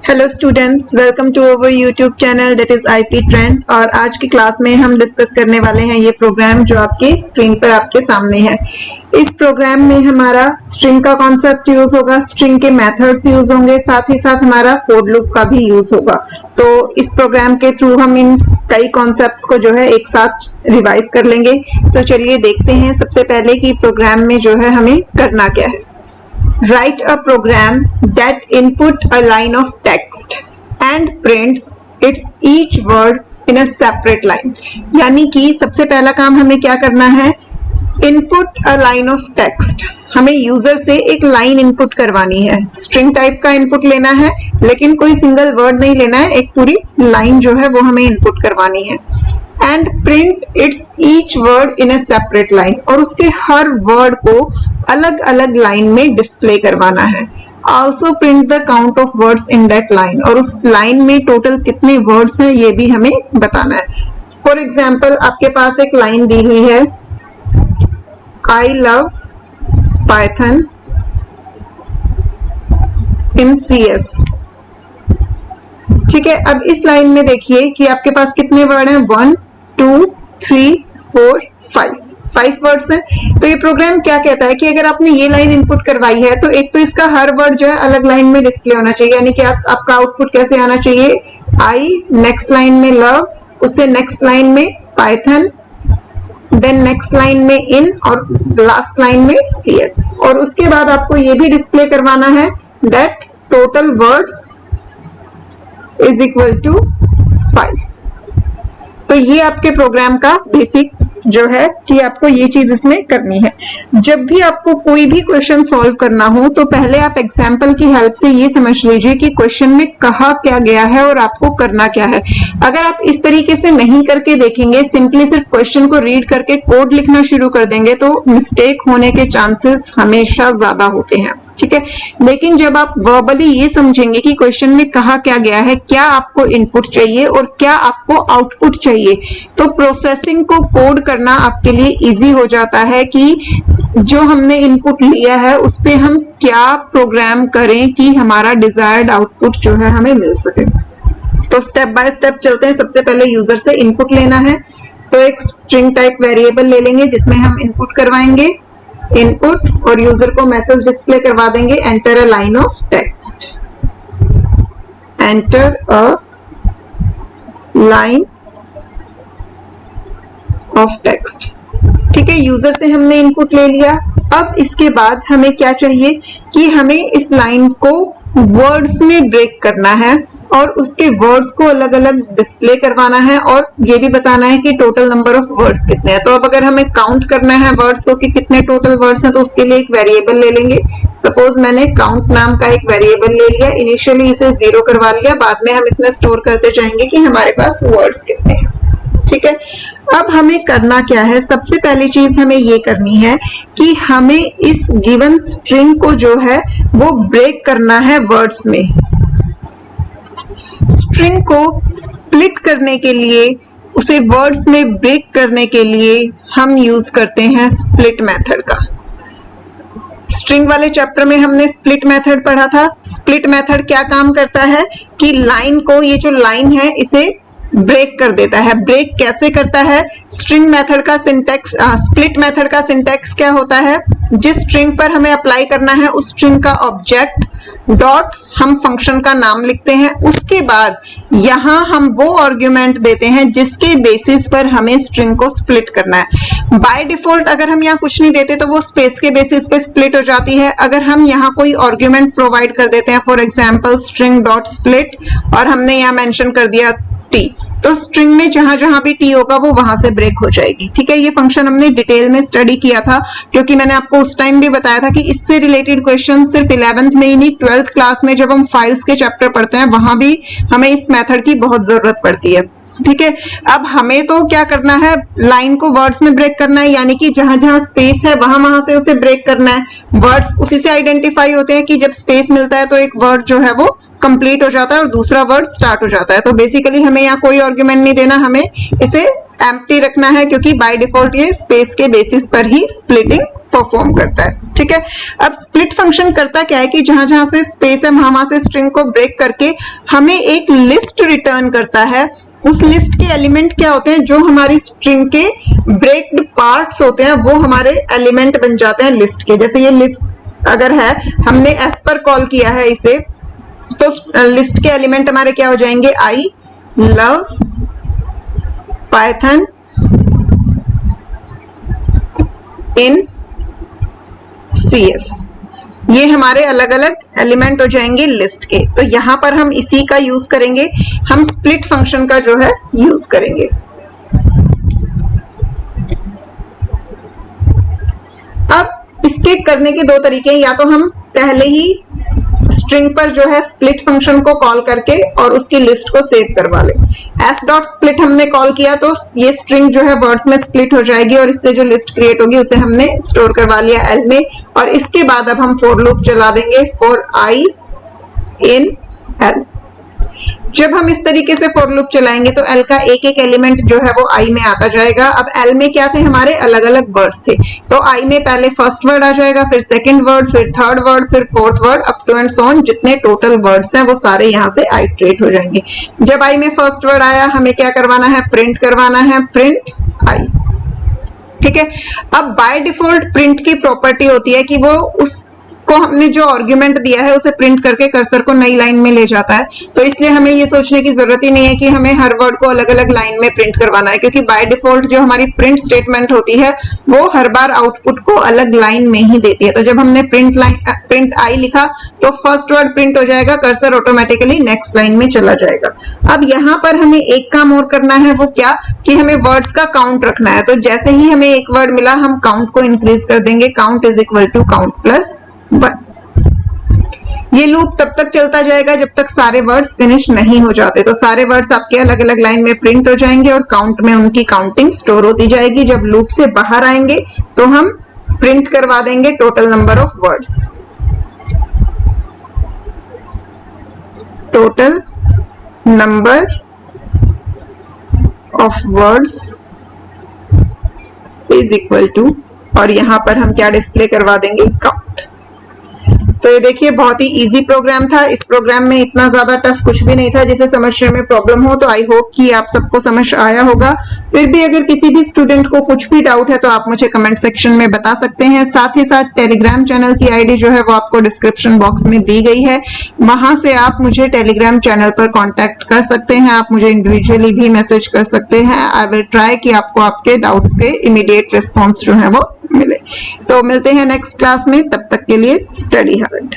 Hello students, welcome to our YouTube channel that is IP trend. और आज की class में हम डिस्कस करने वाले हैं ये प्रोग्राम जो आपके स्क्रीन पर आपके सामने है। इस प्रोग्राम में हमारा स्ट्रिंग का कॉन्सेप्ट यूज होगा, स्ट्रिंग के मेथड्स यूज होंगे, साथ ही साथ हमारा फॉर लूप का भी यूज होगा। तो इस प्रोग्राम के थ्रू हम इन कई कॉन्सेप्ट्स को जो है एक साथ रिवाइज कर लेंगे। तो चलिए देखते हैं सबसे पहले कि प्रोग्राम में जो है हमें करना क्या है। Write a program that input a line of text and prints its each word in a separate line। यानी कि सबसे पहला काम हमें क्या करना है, input a line of text। हमें यूजर से एक लाइन इनपुट करवानी है, स्ट्रिंग टाइप का इनपुट लेना है, लेकिन कोई सिंगल वर्ड नहीं लेना है, एक पूरी लाइन जो है वो हमें इनपुट करवानी है। And print it's each word in a separate line, और उसके हर वर्ड को अलग अलग लाइन में डिस्प्ले करवाना है। Also print the count of words in that line, और उस लाइन में टोटल कितने वर्ड्स हैं ये भी हमें बताना है। फॉर एग्जाम्पल आपके पास एक लाइन दी हुई है, I love Python in CS। ठीक है, अब इस लाइन में देखिए कि आपके पास कितने वर्ड हैं, 1 2 3 4 5 वर्ड्स हैं। तो ये प्रोग्राम क्या कहता है कि अगर आपने ये लाइन इनपुट करवाई है तो एक तो इसका हर वर्ड जो है अलग लाइन में डिस्प्ले होना चाहिए। यानी कि आपका आउटपुट कैसे आना चाहिए, आई, नेक्स्ट लाइन में लव, उससे नेक्स्ट लाइन में पाइथन, देन नेक्स्ट लाइन में इन, और लास्ट लाइन में CS। और उसके बाद आपको ये भी डिस्प्ले करवाना है that total words is equal to 5। तो ये आपके प्रोग्राम का बेसिक जो है कि आपको ये चीज इसमें करनी है। जब भी आपको कोई भी क्वेश्चन सॉल्व करना हो तो पहले आप एग्जाम्पल की हेल्प से ये समझ लीजिए कि क्वेश्चन में कहा क्या गया है और आपको करना क्या है। अगर आप इस तरीके से नहीं करके देखेंगे, सिंपली सिर्फ क्वेश्चन को रीड करके कोड लिखना शुरू कर देंगे, तो मिस्टेक होने के चांसेस हमेशा ज्यादा होते हैं। ठीक है, लेकिन जब आप वर्बली ये समझेंगे कि क्वेश्चन में कहा क्या गया है, क्या आपको इनपुट चाहिए और क्या आपको आउटपुट चाहिए, तो प्रोसेसिंग को कोड करना आपके लिए इजी हो जाता है कि जो हमने इनपुट लिया है उस पे हम क्या प्रोग्राम करें कि हमारा डिजायर्ड आउटपुट जो है हमें मिल सके। तो स्टेप बाय स्टेप चलते हैं। सबसे पहले यूजर से इनपुट लेना है, तो एक स्ट्रिंग टाइप वेरिएबल ले लेंगे जिसमें हम इनपुट करवाएंगे इनपुट, और यूजर को मैसेज डिस्प्ले करवा देंगे, enter a line of text, enter a line of text. ठीक है, यूजर से हमने इनपुट ले लिया। अब इसके बाद हमें क्या चाहिए कि हमें इस लाइन को वर्ड्स में ब्रेक करना है और उसके वर्ड्स को अलग अलग डिस्प्ले करवाना है, और ये भी बताना है कि टोटल नंबर ऑफ वर्ड्स कितने हैं। तो अब अगर हमें काउंट करना है वर्ड्स को कि कितने टोटल वर्ड्स हैं, तो उसके लिए एक वेरिएबल ले लेंगे। सपोज मैंने काउंट नाम का एक वेरिएबल ले लिया, इनिशियली इसे 0 करवा लिया, बाद में हम इसमें स्टोर करते जाएंगे कि हमारे पास वर्ड्स कितने हैं। ठीक है, अब हमें करना क्या है, सबसे पहली चीज हमें ये करनी है कि हमें इस गिवन स्ट्रिंग को जो है वो ब्रेक करना है वर्ड्स में। स्ट्रिंग को स्प्लिट करने के लिए, उसे वर्ड्स में ब्रेक करने के लिए हम यूज करते हैं स्प्लिट मेथड का। स्ट्रिंग वाले चैप्टर में हमने स्प्लिट मेथड पढ़ा था। स्प्लिट मेथड क्या काम करता है कि लाइन को, ये जो लाइन है इसे ब्रेक कर देता है। ब्रेक कैसे करता है, स्ट्रिंग मेथड का सिंटैक्स, स्प्लिट मेथड का सिंटैक्स क्या होता है, जिस स्ट्रिंग पर हमें अप्लाई करना है उस स्ट्रिंग का ऑब्जेक्ट डॉट हम फंक्शन का नाम लिखते हैं, उसके बाद यहां हम वो आर्ग्यूमेंट देते हैं जिसके बेसिस पर हमें स्ट्रिंग को स्प्लिट करना है। बाय डिफॉल्ट अगर हम यहाँ कुछ नहीं देते तो वो स्पेस के बेसिस पे स्प्लिट हो जाती है। अगर हम यहाँ कोई आर्ग्यूमेंट प्रोवाइड कर देते हैं, for example string dot split, और हमने यहाँ मेंशन कर दिया T, तो स्ट्रिंग में जहां जहां भी T होगा वो वहां से ब्रेक हो जाएगी। ठीक है, ये फंक्शन हमने डिटेल में स्टडी किया था, क्योंकि मैंने आपको उस टाइम भी बताया था कि इससे रिलेटेड क्वेश्चन सिर्फ 11th में ही नहीं, 12th क्लास में जब हम फाइल्स के चैप्टर पढ़ते हैं वहां भी हमें इस मेथड की बहुत जरूरत पड़ती है। ठीक है, अब हमें तो क्या करना है, लाइन को वर्ड्स में ब्रेक करना है, यानी कि जहां जहां स्पेस है वहां वहां से उसे ब्रेक करना है। वर्ड्स उसी से आइडेंटिफाई होते हैं कि जब स्पेस मिलता है तो एक वर्ड जो है वो कंप्लीट हो जाता है और दूसरा वर्ड स्टार्ट हो जाता है। तो बेसिकली हमें यहाँ कोई आर्ग्यूमेंट नहीं देना, हमें इसे एम्प्टी रखना है, क्योंकि बाय डिफॉल्ट ये स्पेस के बेसिस पर ही स्प्लिटिंग परफॉर्म करता है। ठीक है, अब स्प्लिट फंक्शन करता क्या है कि जहां जहां से स्पेस है वहां से स्ट्रिंग को ब्रेक करके हमें एक लिस्ट रिटर्न करता है। उस लिस्ट के एलिमेंट क्या होते हैं, जो हमारी स्ट्रिंग के ब्रेक्ड पार्ट्स होते हैं वो हमारे एलिमेंट बन जाते हैं लिस्ट के। जैसे ये लिस्ट अगर है, हमने एस पर कॉल किया है इसे, तो लिस्ट के एलिमेंट हमारे क्या हो जाएंगे, I love Python in CS, ये हमारे अलग अलग एलिमेंट हो जाएंगे लिस्ट के। तो यहां पर हम इसी का यूज करेंगे, हम स्प्लिट फंक्शन का जो है यूज करेंगे। अब इसके करने के दो तरीके हैं, या तो हम पहले ही स्ट्रिंग पर जो है स्प्लिट फंक्शन को कॉल करके और उसकी लिस्ट को सेव करवा ले। एस डॉट स्प्लिट हमने कॉल किया तो ये स्ट्रिंग जो है वर्ड्स में स्प्लिट हो जाएगी और इससे जो लिस्ट क्रिएट होगी उसे हमने स्टोर करवा लिया एल में। और इसके बाद अब हम फॉर लूप चला देंगे फॉर आई इन एल। जब हम इस तरीके से फॉर लूप चलाएंगे तो एल का एक एक एलिमेंट जो है वो आई में आता जाएगा। अब एल में क्या थे, हमारे अलग अलग वर्ड्स थे, तो आई में पहले फर्स्ट वर्ड आ जाएगा, फिर सेकंड वर्ड, फिर थर्ड वर्ड, फिर fourth word, up to and so on. जितने टोटल वर्ड्स हैं वो सारे यहाँ से आइट्रेट हो जाएंगे। जब आई में फर्स्ट वर्ड आया, हमें क्या करवाना है, प्रिंट करवाना है, प्रिंट आई। ठीक है, अब बाय डिफॉल्ट प्रिंट की प्रॉपर्टी होती है कि वो उस को हमने जो आर्गुमेंट दिया है उसे प्रिंट करके कर्सर को नई लाइन में ले जाता है। तो इसलिए हमें ये सोचने की जरूरत ही नहीं है कि हमें हर वर्ड को अलग अलग लाइन में प्रिंट करवाना है, क्योंकि बाय डिफॉल्ट जो हमारी प्रिंट स्टेटमेंट होती है वो हर बार आउटपुट को अलग लाइन में ही देती है। तो जब हमने प्रिंट आई लिखा तो फर्स्ट वर्ड प्रिंट हो जाएगा, कर्सर ऑटोमेटिकली नेक्स्ट लाइन में चला जाएगा। अब यहाँ पर हमें एक काम और करना है, वो क्या कि हमें वर्ड्स का काउंट रखना है। तो जैसे ही हमें एक वर्ड मिला हम काउंट को इंक्रीज कर देंगे, count is equal to count plus 1। ये लूप तब तक चलता जाएगा जब तक सारे वर्ड्स फिनिश नहीं हो जाते। तो सारे वर्ड्स आपके अलग अलग लाइन में प्रिंट हो जाएंगे और काउंट में उनकी काउंटिंग स्टोर होती जाएगी। जब लूप से बाहर आएंगे तो हम प्रिंट करवा देंगे total number of words. Total number of words is equal to, और यहां पर हम क्या डिस्प्ले करवा देंगे, काउंट। तो ये देखिए बहुत ही इजी प्रोग्राम था। इस प्रोग्राम में इतना ज्यादा टफ कुछ भी नहीं था जिसे समझने में प्रॉब्लम हो। तो आई होप कि आप सबको समझ आया होगा। फिर भी अगर किसी भी स्टूडेंट को कुछ भी डाउट है तो आप मुझे कमेंट सेक्शन में बता सकते हैं। साथ ही साथ टेलीग्राम चैनल की आईडी जो है वो आपको डिस्क्रिप्शन बॉक्स में दी गई है, वहां से आप मुझे टेलीग्राम चैनल पर कॉन्टेक्ट कर सकते हैं। आप मुझे इंडिविजुअली भी मैसेज कर सकते हैं। आई विल ट्राई कि आपको आपके डाउट्स के इमीडिएट रिस्पॉन्स जो है वो मिले। तो मिलते हैं नेक्स्ट क्लास में, तब तक के लिए स्टडी हार्ड।